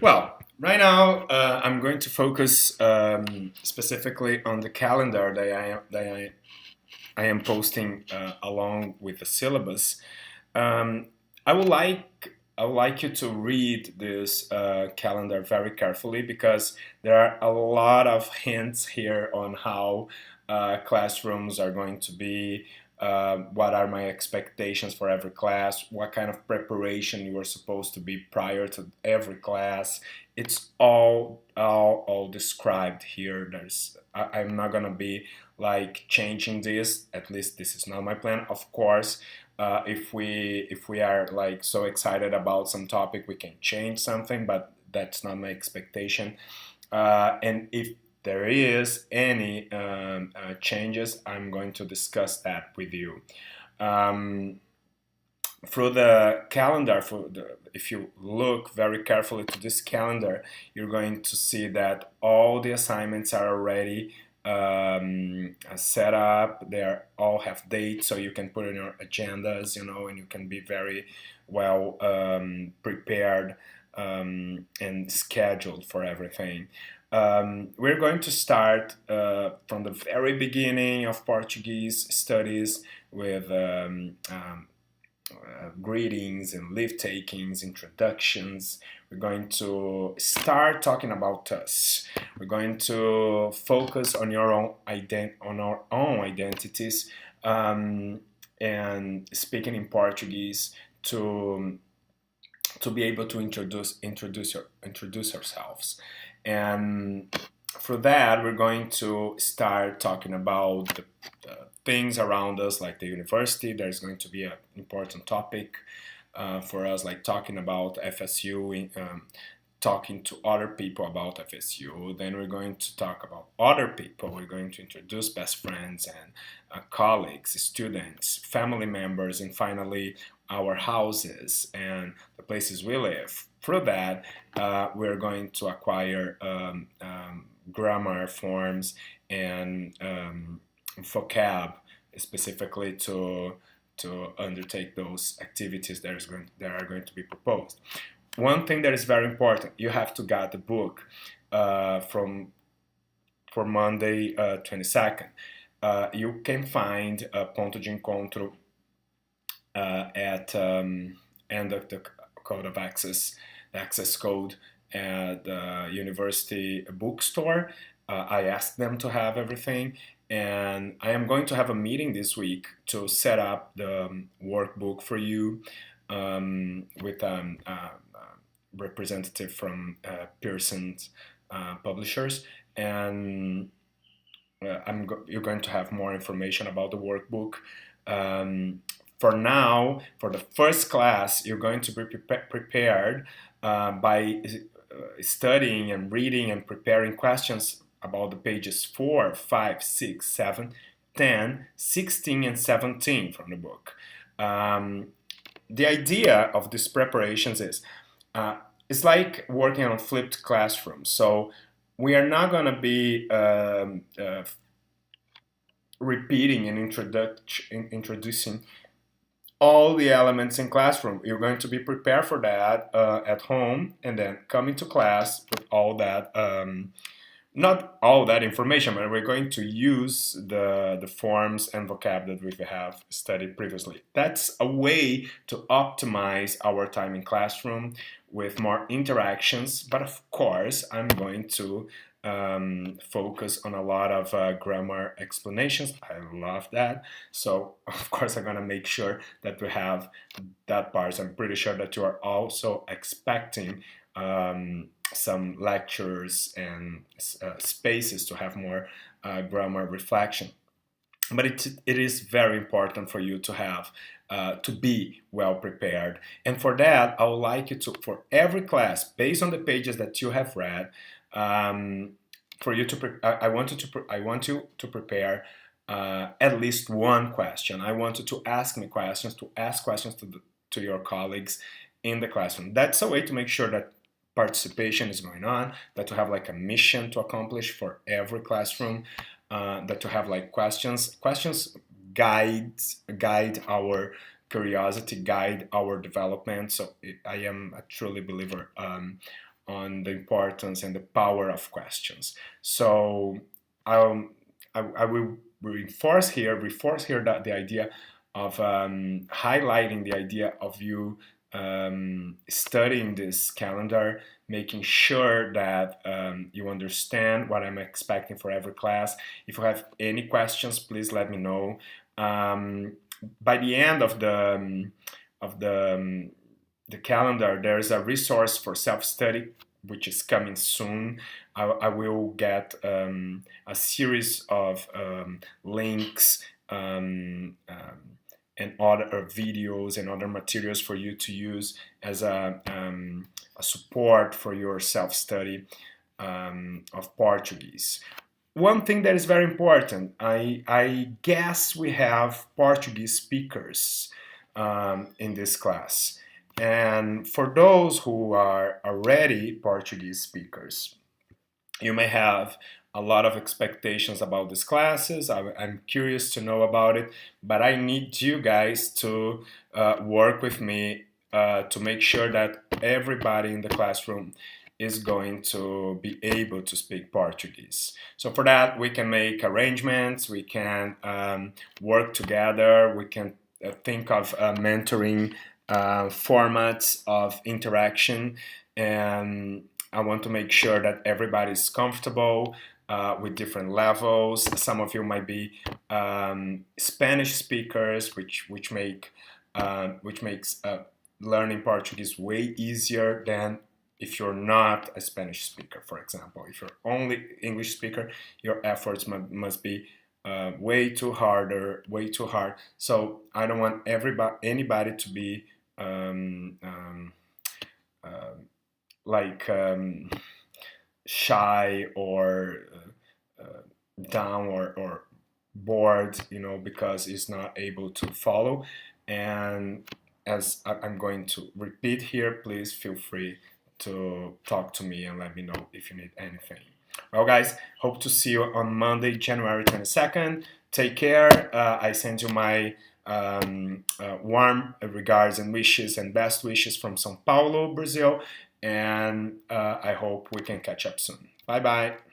Well, right now I'm going to focus specifically on the calendar that I am posting along with the syllabus. Um, I would like you to read this calendar very carefully because there are a lot of hints here on how classrooms are going to be. What are my expectations for every class? What kind of preparation you are supposed to be prior to every class? It's all described here. I'm not gonna be like changing this. At least this is not my plan. Of course, if we are like so excited about some topic, we can change something, but that's not my expectation. And if there is any changes, I'm going to discuss that with you. Um, through the calendar, if you look very carefully to this calendar, you're going to see that all the assignments are already set up. They all have dates, so you can put in your agendas, and you can be very well prepared and scheduled for everything. We're going to start from the very beginning of Portuguese studies with greetings and leave takings, introductions. We're going to start talking about us. We're going to focus on on our own identities, and speaking in Portuguese to be able to introduce ourselves. And for that, we're going to start talking about the things around us, like the university. There's going to be an important topic for us, like talking about FSU, talking to other people about FSU. Then we're going to talk about other people. We're going to introduce best friends and colleagues, students, family members, and finally our houses and the places we live. Through that, we're going to acquire grammar forms and vocab specifically to undertake those activities that are going to be proposed. One thing that is very important, you have to get the book from for Monday 22nd. You can find Ponto de Encontro at end of the code of access, the access code at the university bookstore. I asked them to have everything, and I am going to have a meeting this week to set up the workbook for you with representative from Pearson's publishers, and you're going to have more information about the workbook. Um, for now, for the first class, you're going to be prepared by studying and reading and preparing questions about the pages 4, 5, 6, 7, 10, 16, and 17 from the book. Um, the idea of these preparations is it's like working on flipped classrooms. So we are not going to be repeating and introducing all the elements in classroom. You're going to be prepared for that at home, and then come into class with all that, not all that information, but we're going to use the forms and vocab that we have studied previously. That's a way to optimize our time in classroom with more interactions. But of course, I'm going to focus on a lot of grammar explanations. I love that. So of course, I'm gonna make sure that we have that part. So I'm pretty sure that you are also expecting some lectures and spaces to have more grammar reflection. But it is very important for you to have to be well prepared. And for that, I would like you to, for every class, based on the pages that you have read, um, for you to I want you to prepare at least one question. I want you to ask me questions, to ask questions to your colleagues in the classroom. That's a way to make sure that participation is going on, that you have like a mission to accomplish for every classroom, that you have like questions guide our curiosity, guide our development. So I am a truly believer on the importance and the power of questions. So I will reinforce here that the idea of highlighting the idea of you studying this calendar, making sure that you understand what I'm expecting for every class. If you have any questions, please let me know. By the end of the calendar, there is a resource for self-study which is coming soon. I will get a series of links and other videos and other materials for you to use as a support for your self-study of Portuguese. One thing that is very important, I guess we have Portuguese speakers in this class. And for those who are already Portuguese speakers, you may have a lot of expectations about these classes. I'm curious to know about it, but I need you guys to work with me to make sure that everybody in the classroom is going to be able to speak Portuguese. So for that, we can make arrangements, we can work together, we can think of mentoring formats of interaction, and I want to make sure that everybody's comfortable with different levels. Some of you might be Spanish speakers, which makes learning Portuguese way easier than if you're not a Spanish speaker, for example. If you're only English speaker, your efforts must be way too hard. So I don't want anybody to be shy or down or bored, because he's not able to follow. And as I'm going to repeat here, please feel free to talk to me and let me know if you need anything. Well, guys, hope to see you on Monday, January 22nd. Take care. I send you my warm regards and wishes and best wishes from São Paulo, Brazil. And I hope we can catch up soon. Bye-bye.